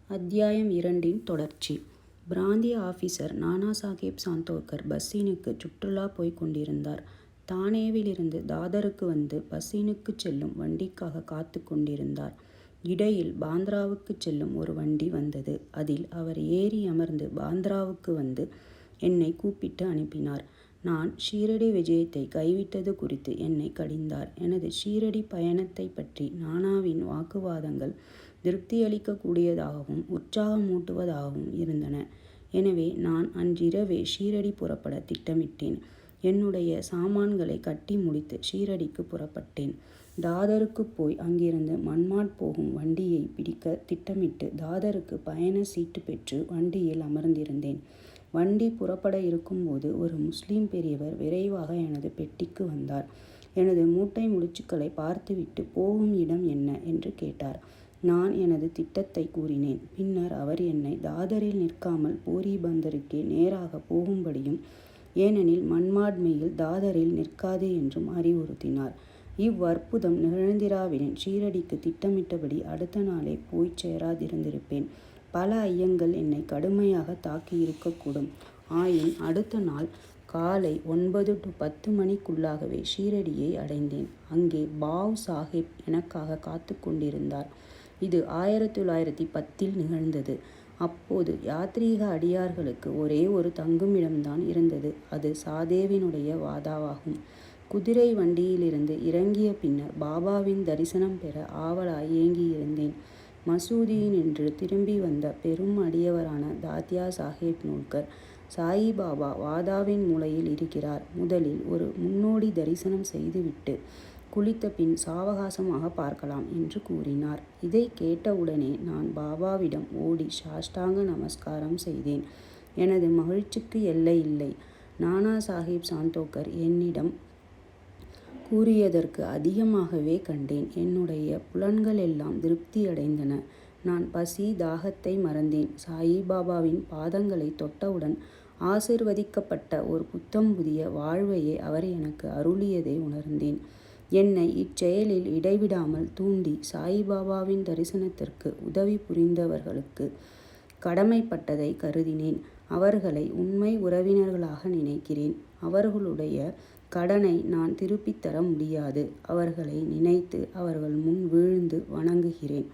அத்தியாயம் 2 தொடர்ச்சி. பிராந்திய ஆபீசர் நானா சாஹேப் சாந்தோர்கர் பஸ்ஸினுக்கு சுற்றுலா போய்க் கொண்டிருந்தார். தானேவிலிருந்து தாதருக்கு வந்து பஸ்ஸினுக்கு செல்லும் வண்டிக்காக காத்து கொண்டிருந்தார். இடையில் பாந்த்ராவுக்கு செல்லும் ஒரு வண்டி வந்தது. அதில் அவர் ஏறி அமர்ந்து பாந்த்ராவுக்கு வந்து என்னை கூப்பிட்டு அனுப்பினார். நான் ஷீரடி விஜயத்தை கைவிட்டது குறித்து என்னை கடிந்தார். எனது ஷீரடி பயணத்தை பற்றி நானாவின் வாக்குவாதங்கள் திருப்தியளிக்கக்கூடியதாகவும் உற்சாகமூட்டுவதாகவும் இருந்தன. எனவே நான் அன்றிரவே ஷீரடி புறப்பட திட்டமிட்டேன். என்னுடைய சாமான்களை கட்டி முடித்து ஷீரடிக்கு புறப்பட்டேன். தாதருக்கு போய் அங்கிருந்து மன்மாட் போகும் வண்டியை பிடிக்க திட்டமிட்டு தாதருக்கு பயண சீட்டு பெற்று வண்டியில் அமர்ந்திருந்தேன். வண்டி புறப்பட இருக்கும்போது ஒரு முஸ்லீம் பெரியவர் விரைவாக எனது பெட்டிக்கு வந்தார். எனது மூட்டை முடிச்சுக்களை பார்த்துவிட்டு போகும் இடம் என்ன என்று கேட்டார். நான் எனது திட்டத்தை கூறினேன். பின்னர் அவர் என்னை தாதரில் நிற்காமல் போரிபந்தருக்கே நேராக போகும்படியும் ஏனெனில் மன்மாட்மையில் தாதரில் நிற்காது என்றும் அறிவுறுத்தினார். இவ்வற்புதம் நிகழ்ந்திராவிடின் ஷீரடிக்கு திட்டமிட்டபடி அடுத்த நாளே போய்ச் சேராதிருந்திருப்பேன். பல ஐயங்கள் என்னை கடுமையாக தாக்கியிருக்கக்கூடும். ஆயின் அடுத்த நாள் காலை 9 to 10 மணிக்குள்ளாகவே ஷீரடியை அடைந்தேன். அங்கே பாவ் சாஹேப் எனக்காக காத்து கொண்டிருந்தார். இது 1910 நிகழ்ந்தது. அப்போது யாத்ரீக அடியார்களுக்கு ஒரே ஒரு தங்குமிடம்தான் இருந்தது. அது சாதேவினுடைய வாதாவாகும். குதிரை வண்டியிலிருந்து இறங்கிய பின்னர் பாபாவின் தரிசனம் பெற ஆவலாய் ஏங்கியிருந்தேன். மசூதியினின்று திரும்பி வந்த பெரும் அடியவரான தாத்யா சாஹேப் நூல்கர், சாயிபாபா வாதாவின் மூலையில் இருக்கிறார். முதலில் ஒரு முன்னோடி தரிசனம் செய்துவிட்டு குளித்த பின் சாவகாசமாக பார்க்கலாம் என்று கூறினார். இதை கேட்டவுடனே நான் பாபாவிடம் ஓடி சாஷ்டாங்க நமஸ்காரம் செய்தேன். எனது மகிழ்ச்சிக்கு எல்லை இல்லை. நானா சாஹேப் சாந்தோர்கர் என்னிடம் கூறியதற்கு அதிகமாகவே கண்டேன். என்னுடைய புலன்களெல்லாம் திருப்தியடைந்தன. நான் பசி தாகத்தை மறந்தேன். சாயிபாபாவின் பாதங்களை தொட்டவுடன் ஆசிர்வதிக்கப்பட்ட ஒரு புத்தம் புதிய வாழ்வையே அவர் எனக்கு அருளியதை உணர்ந்தேன். என்னை இச்செயலில் இடைவிடாமல் தூண்டி சாயிபாபாவின் தரிசனத்திற்கு உதவி புரிந்தவர்களுக்கு கடமைப்பட்டதை கருதினேன். அவர்களை உண்மை உறவினர்களாக நினைக்கிறேன். அவர்களுடைய கடனை நான் திருப்பித் தர முடியாது. அவர்களை நினைத்து அவர்கள் முன் வீழ்ந்து வணங்குகிறேன்.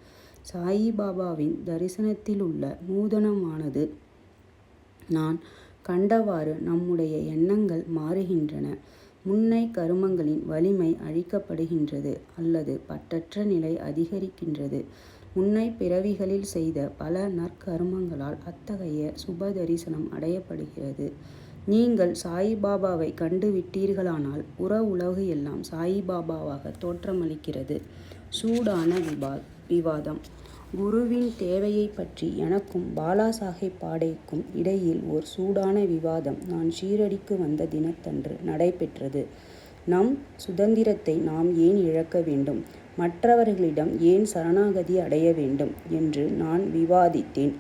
சாயிபாபாவின் தரிசனத்திலுள்ள நூதனமானது நான் கண்டவாறு நம்முடைய எண்ணங்கள் மாறுகின்றன. முன்னை கருமங்களின் வலிமை அழிக்கப்படுகின்றது அல்லது பற்றற்ற நிலை அதிகரிக்கின்றது. முன்னை பிறவிகளில் செய்த பல நற்கருமங்களால் அத்தகைய சுப தரிசனம் அடையப்படுகிறது. நீங்கள் சாயிபாபாவை கண்டுவிட்டீர்களானால் புற உலகு எல்லாம் சாயிபாபாவாக தோற்றமளிக்கிறது. சூடான விவாதம். குருவின் தேவையை பற்றி எனக்கும் பாலா சாஹேப் பாடேக்கும் இடையில் ஓர் சூடான விவாதம் நான் ஷீரடிக்கு வந்த தினத்தன்று நடைபெற்றது. நம் சுதந்திரத்தை நாம் ஏன் இழக்க வேண்டும், மற்றவர்களிடம் ஏன் சரணாகதி அடைய வேண்டும் என்று நான் விவாதித்தேன்.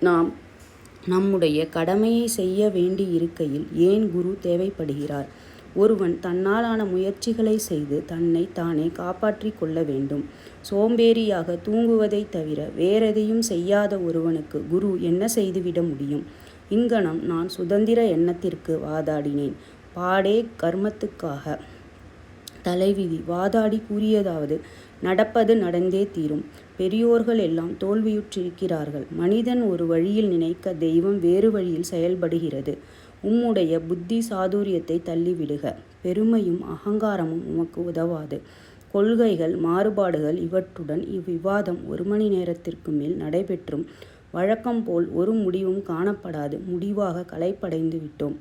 நாம் நம்முடைய கடமையை செய்ய வேண்டியிருக்கையில் ஏன் குரு தேவைப்படுகிறார்? ஒருவன் தன்னாலான முயற்சிகளை செய்து தன்னை தானே காப்பாற்றி கொள்ள வேண்டும். சோம்பேறியாக தூங்குவதை தவிர வேறெதையும் செய்யாத ஒருவனுக்கு குரு என்ன செய்துவிட முடியும்? இங்கனம் நான் சுதந்திர எண்ணத்திற்கு வாதாடினேன். பாடே கர்மத்துக்காக தலைவிதி வாதாடி கூறியதாவது, நடப்பது நடந்தே தீரும். பெரியோர்கள் எல்லாம் தோல்வியுற்றிருக்கிறார்கள். மனிதன் ஒரு வழியில் நினைக்க தெய்வம் வேறு வழியில் செயல்படுகிறது. உம்முடைய புத்தி சாதுரியத்தை தள்ளிவிடுக. பெருமையும் அகங்காரமும் உமக்கு உதவாது. கொள்கைகள் மாறுபாடுகள் இவற்றுடன் இவ்விவாதம் 1 மணி நேரத்திற்கு மேல் நடைபெற்றும் வழக்கம் போல் ஒரு முடிவும் காணப்படாது முடிவாக களைப்படைந்து விட்டோம்.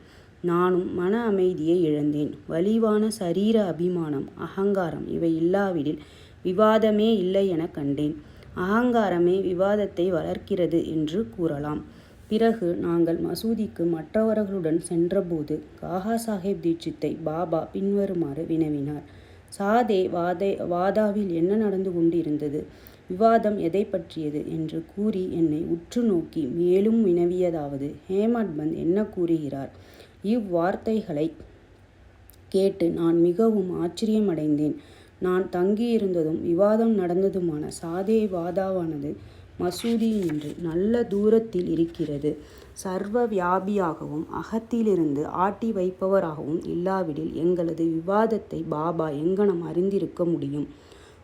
நானும் மன அமைதியை இழந்தேன். வலிவான சரீர அபிமானம், அகங்காரம் இவை இல்லாவிடில் விவாதமே இல்லை என கண்டேன். அகங்காரமே விவாதத்தை வளர்க்கிறது என்று கூறலாம். பிறகு நாங்கள் மசூதிக்கு மற்றவர்களுடன் சென்றபோது காகா சாஹேப் தீட்சித்தை பாபா பின்வருமாறு வினவினார். சாதே வாதாவில் என்ன நடந்து கொண்டிருந்தது? விவாதம் எதை பற்றியது என்று கூறி என்னை உற்று நோக்கி மேலும் வினவியதாவது, ஹேமட்பந்த் என்ன கூறுகிறார்? இவ்வார்த்தைகளை கேட்டு நான் மிகவும் ஆச்சரியமடைந்தேன். நான் தங்கியிருந்ததும் விவாதம் நடந்ததுமான சாதே வாதாவானது மசூதியினின்று நல்ல தூரத்தில் இருக்கிறது. சர்வ வியாபியாகவும் அகத்திலிருந்து ஆட்டி வைப்பவராகவும் இல்லாவிடில் எங்களது விவாதத்தை பாபா எங்கனம் அறிந்திருக்க முடியும்.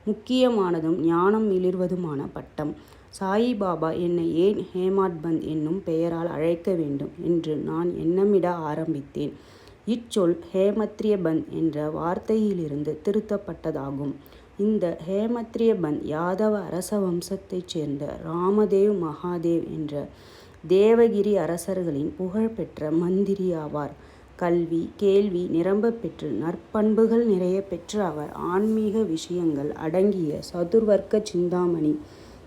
முக்கியமானதும் ஞானம் மிளிர்வதுமான பட்டம். சாயிபாபா என்னை ஏன் ஹேமாட் பந்த் என்னும் பெயரால் அழைக்க வேண்டும் என்று நான் எண்ணமிட ஆரம்பித்தேன். இச்சொல் ஹேமத்ரிய பந்த் என்ற வார்த்தையிலிருந்து திருத்தப்பட்டதாகும். இந்த ஹேமத்ரிய பந்த் யாதவ அரச வம்சத்தைச் சேர்ந்த ராமதேவ் மகாதேவ் என்ற தேவகிரி அரசர்களின் புகழ்பெற்ற மந்திரி ஆவார். கல்வி கேள்வி நிரம்ப பெற்று நற்பண்புகள் நிறைய பெற்ற அவர் ஆன்மீக விஷயங்கள் அடங்கிய சதுர்வர்க்க சிந்தாமணி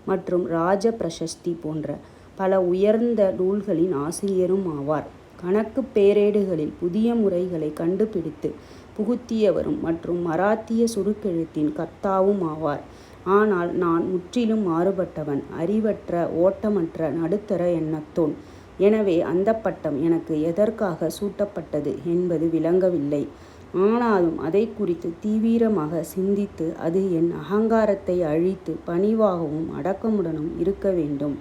மற்றும் ராஜ பிரசஸ்தி போன்ற பல உயர்ந்த நூல்களின் ஆசிரியரும் ஆவார். கணக்கு பேரேடுகளில் புதிய முறைகளை கண்டுபிடித்து புகுத்தியவரும் மற்றும் மராத்திய சுருக்கெழுத்தின் கர்த்தாவும் ஆவார். ஆனால் நான் முற்றிலும் மாறுபட்டவன், அறிவற்ற, ஓட்டமற்ற, நடுத்தர எண்ணத்தோன். எனவே அந்த பட்டம் எனக்கு எதற்காக சூட்டப்பட்டது என்பது விளங்கவில்லை. ஆனாலும் அதை குறித்து தீவிரமாக சிந்தித்து அது என் அகங்காரத்தை அழித்து பணிவாகவும் அடக்கமுடனும் இருக்க வேண்டும்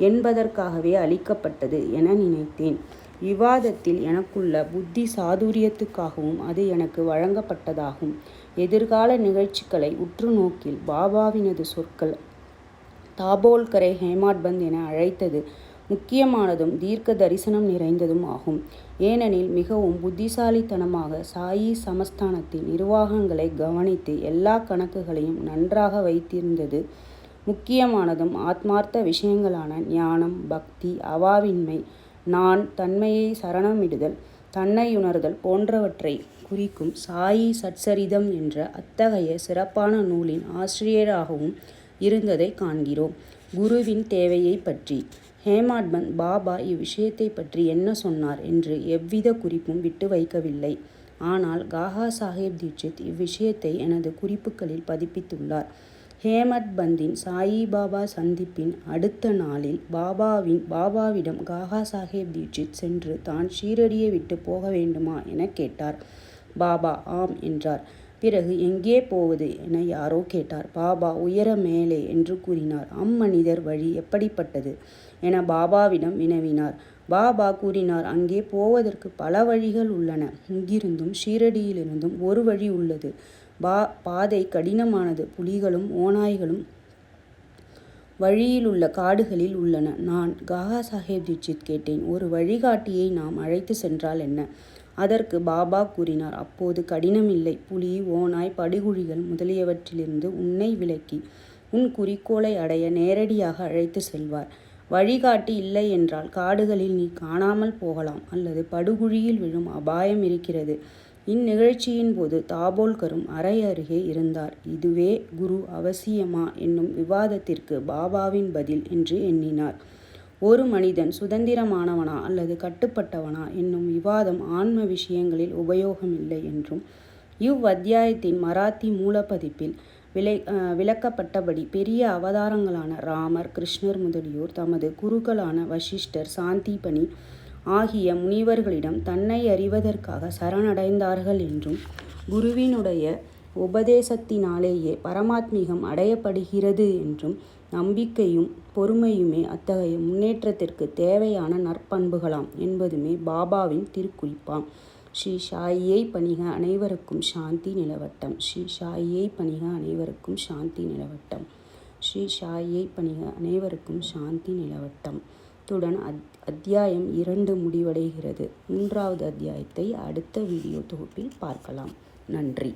என்பதற்காகவே அளிக்கப்பட்டது என நினைத்தேன். விவாதத்தில் எனக்குள்ள புத்தி சாதுரியத்துக்காகவும் அது எனக்கு வழங்கப்பட்டதாகும். எதிர்கால நிகழ்ச்சிகளை உற்று நோக்கில் பாபாவினது சொற்கள் தாபோல்கரை ஹேமாட் பந்த் என அழைத்தது முக்கியமானதும் தீர்க்க தரிசனம் நிறைந்ததும் ஆகும். ஏனெனில் மிகவும் புத்திசாலித்தனமாக சாயி சமஸ்தானத்தின் நிர்வாகங்களை கவனித்து எல்லா கணக்குகளையும் நன்றாக வைத்திருந்தது. முக்கியமானதும் ஆத்மார்த்த விஷயங்களான ஞானம், பக்தி, அவாவின்மை, நான் தன்மையை சரணமிடுதல், தன்னையுணர்தல் போன்றவற்றை குறிக்கும் சாயி சச்சரிதம் என்ற அத்தகைய சிறப்பான நூலின் ஆசிரியராகவும் இருந்ததை காண்கிறோம். குருவின் தேவையை பற்றி ஹேமாட் பந்த் பாபா இவ்விஷயத்தை பற்றி என்ன சொன்னார் என்று எவ்வித குறிப்பும் விட்டு வைக்கவில்லை. ஆனால் காகா சாஹேப் தீட்சித் இவ்விஷயத்தை எனது குறிப்புகளில் பதிப்பித்துள்ளார். ஹேமட் பந்தின் சாயிபாபா சந்திப்பின் அடுத்த நாளில் பாபாவிடம் காகா சாஹேப் தீட்சித் சென்று தான் ஷீரடியை விட்டு போக வேண்டுமா என கேட்டார். பாபா ஆம் என்றார். பிறகு எங்கே போவது என யாரோ கேட்டார். பாபா உயர மேலே என்று கூறினார். அம்மனிதர் வழி எப்படிப்பட்டது என பாபாவிடம் வினவினார். பாபா கூறினார், அங்கே போவதற்கு பல வழிகள் உள்ளன. இங்கிருந்தும் ஷீரடியிலிருந்தும் ஒரு வழி உள்ளது. பாதை கடினமானது. புலிகளும் ஓநாய்களும் வழியிலுள்ள காடுகளில் உள்ளன. நான் காகா சாஹேப் தீட்சித் கேட்டேன், ஒரு வழிகாட்டியை நாம் அழைத்து சென்றால் என்ன? அதற்கு பாபா கூறினார், அப்போது கடினமில்லை. புலி, ஓநாய், படுகுழிகள் முதலியவற்றிலிருந்து உன்னை விலக்கி உன் குறிக்கோளை அடைய நேரடியாக அழைத்து செல்வார். வழிகாட்டி இல்லை என்றால் காடுகளில் நீ காணாமல் போகலாம் அல்லது படுகுழியில் விழும் அபாயம் இருக்கிறது. இந்நிகழ்ச்சியின் போது தாபோல்கரும் அறை அருகே இருந்தார். இதுவே குரு அவசியமா என்னும் விவாதத்திற்கு பாபாவின் பதில் என்று எண்ணினார். ஒரு மனிதன் சுதந்திரமானவனா அல்லது கட்டுப்பட்டவனா என்னும் விவாதம் ஆன்ம விஷயங்களில் உபயோகமில்லை என்றும் இவ்வத்தியாயத்தின் மராத்தி மூலப்பதிப்பில் விளக்கப்பட்டபடி பெரிய அவதாரங்களான ராமர், கிருஷ்ணர் முதலியோர் தமது குருக்களான வசிஷ்டர், சாந்திபனி ஆகிய முனிவர்களிடம் தன்னை அறிவதற்காக சரணடைந்தார்கள் என்றும் குருவினுடைய உபதேசத்தினாலேயே பரமாத்மீகம் அடையப்படுகிறது என்றும் நம்பிக்கையும் பொறுமையுமே அத்தகைய முன்னேற்றத்திற்கு தேவையான நற்பண்புகளாம் என்பதுமே பாபாவின் திருக்குறிப்பாம். ஸ்ரீ சாயியை பணிக, அனைவருக்கும் சாந்தி நிலவட்டம். ஸ்ரீ சாயியை பணிக, அனைவருக்கும் சாந்தி நிலவட்டம். ஸ்ரீ சாயியை பணிக, அனைவருக்கும் சாந்தி நிலவட்டம். இத்துடன் அத்தியாயம் 2 முடிவடைகிறது. 3வது அத்தியாயத்தை அடுத்த வீடியோ தொகுப்பில் பார்க்கலாம். நன்றி.